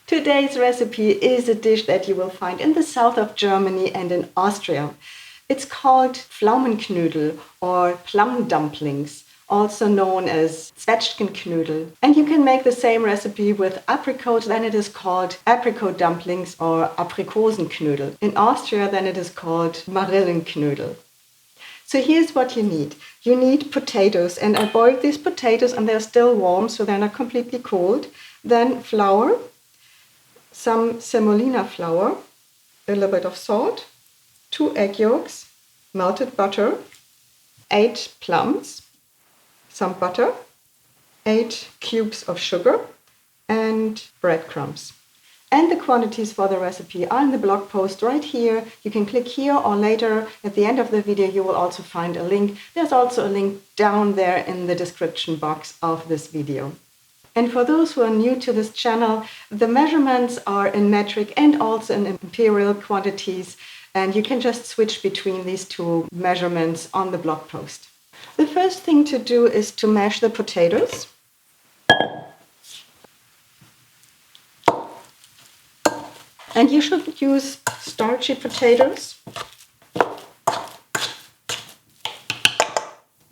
Today's recipe is a dish that you will find in the south of Germany and in Austria. It's called Pflaumenknödel or plum dumplings, also known as Zwetschgen Knödel. And you can make the same recipe with apricot, then it is called apricot dumplings or Aprikosen Knodel. In Austria, then it is called Marillenknödel. So here's what you need. You need potatoes, and I boiled these potatoes and they're still warm, so they're not completely cold. Then flour, some semolina flour, a little bit of salt, 2 egg yolks, melted butter, 8 plums, some butter, 8 cubes of sugar, and breadcrumbs. And the quantities for the recipe are in the blog post right here. You can click here, or later at the end of the video you will also find a link. There's also a link down there in the description box of this video. And for those who are new to this channel, the measurements are in metric and also in imperial quantities, and you can just switch between these two measurements on the blog post. The first thing to do is to mash the potatoes. And you should use starchy potatoes.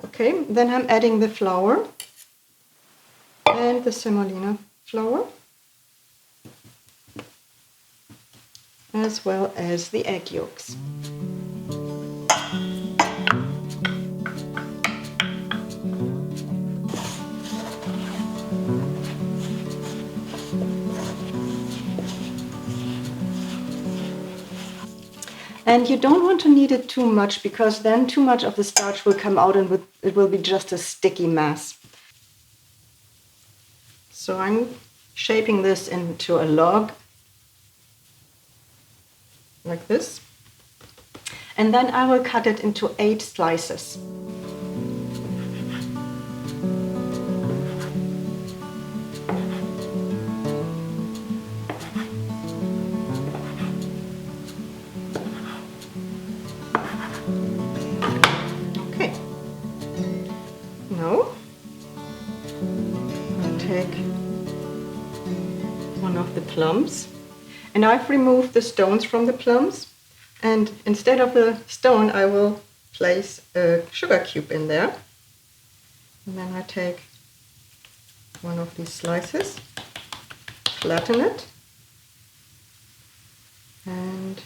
Okay, then I'm adding the flour and the semolina flour, as well as the egg yolks. And you don't want to knead it too much, because then too much of the starch will come out and it will be just a sticky mass. So I'm shaping this into a log, like this. And then I will cut it into 8 slices. Okay. Now I'll take one of the plums, and I've removed the stones from the plums, and instead of the stone I will place a sugar cube in there. And then I take one of these slices, flatten it, and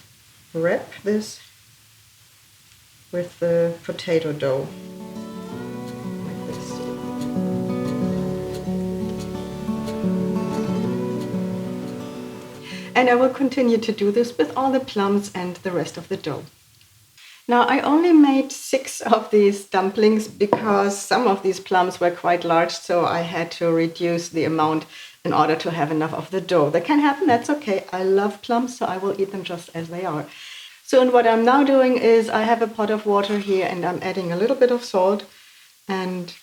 wrap this with the potato dough, like this. And I will continue to do this with all the plums and the rest of the dough. Now I only made 6 of these dumplings because some of these plums were quite large, so I had to reduce the amount in order to have enough of the dough. That can happen, that's okay. I love plums, so I will eat them just as they are. So and what I'm now doing is I have a pot of water here, and I'm adding a little bit of salt, and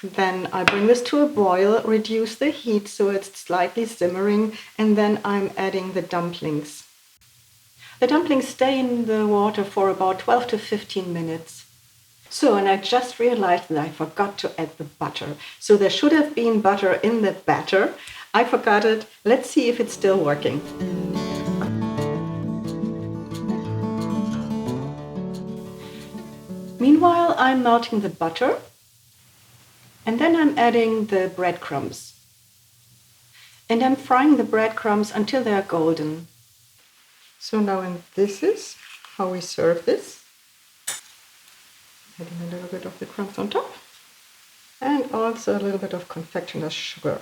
then I bring this to a boil, reduce the heat so it's slightly simmering, and then I'm adding the dumplings. The dumplings stay in the water for about 12 to 15 minutes. So, and I just realized that I forgot to add the butter. So there should have been butter in the batter. I forgot it. Let's see if it's still working. Meanwhile, I'm melting the butter, and then I'm adding the breadcrumbs. And I'm frying the breadcrumbs until they're golden. So now, and this is how we serve this. Adding a little bit of the crumbs on top, and also a little bit of confectioner's sugar.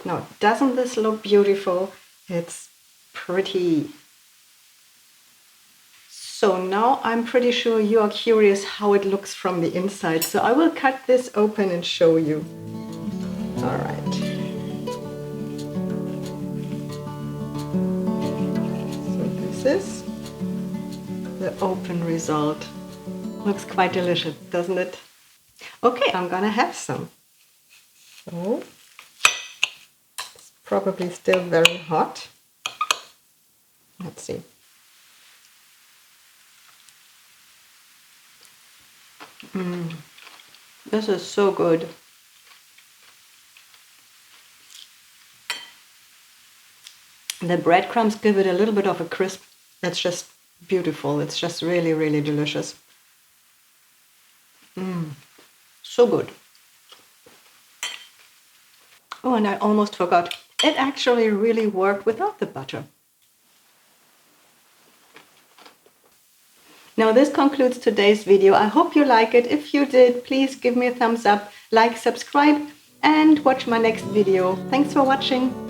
Now, doesn't this look beautiful? It's pretty. So now I'm pretty sure you are curious how it looks from the inside. So I will cut this open and show you. All right. So this is the open result. Looks quite delicious, doesn't it? Okay, I'm gonna have some. So it's probably still very hot. Let's see. This is so good. The breadcrumbs give it a little bit of a crisp that's just beautiful. It's just really, really delicious. So good. Oh, and I almost forgot. It actually really worked without the butter. Now this concludes today's video. I hope you like it. If you did, please give me a thumbs up, like, subscribe, and watch my next video. Thanks for watching.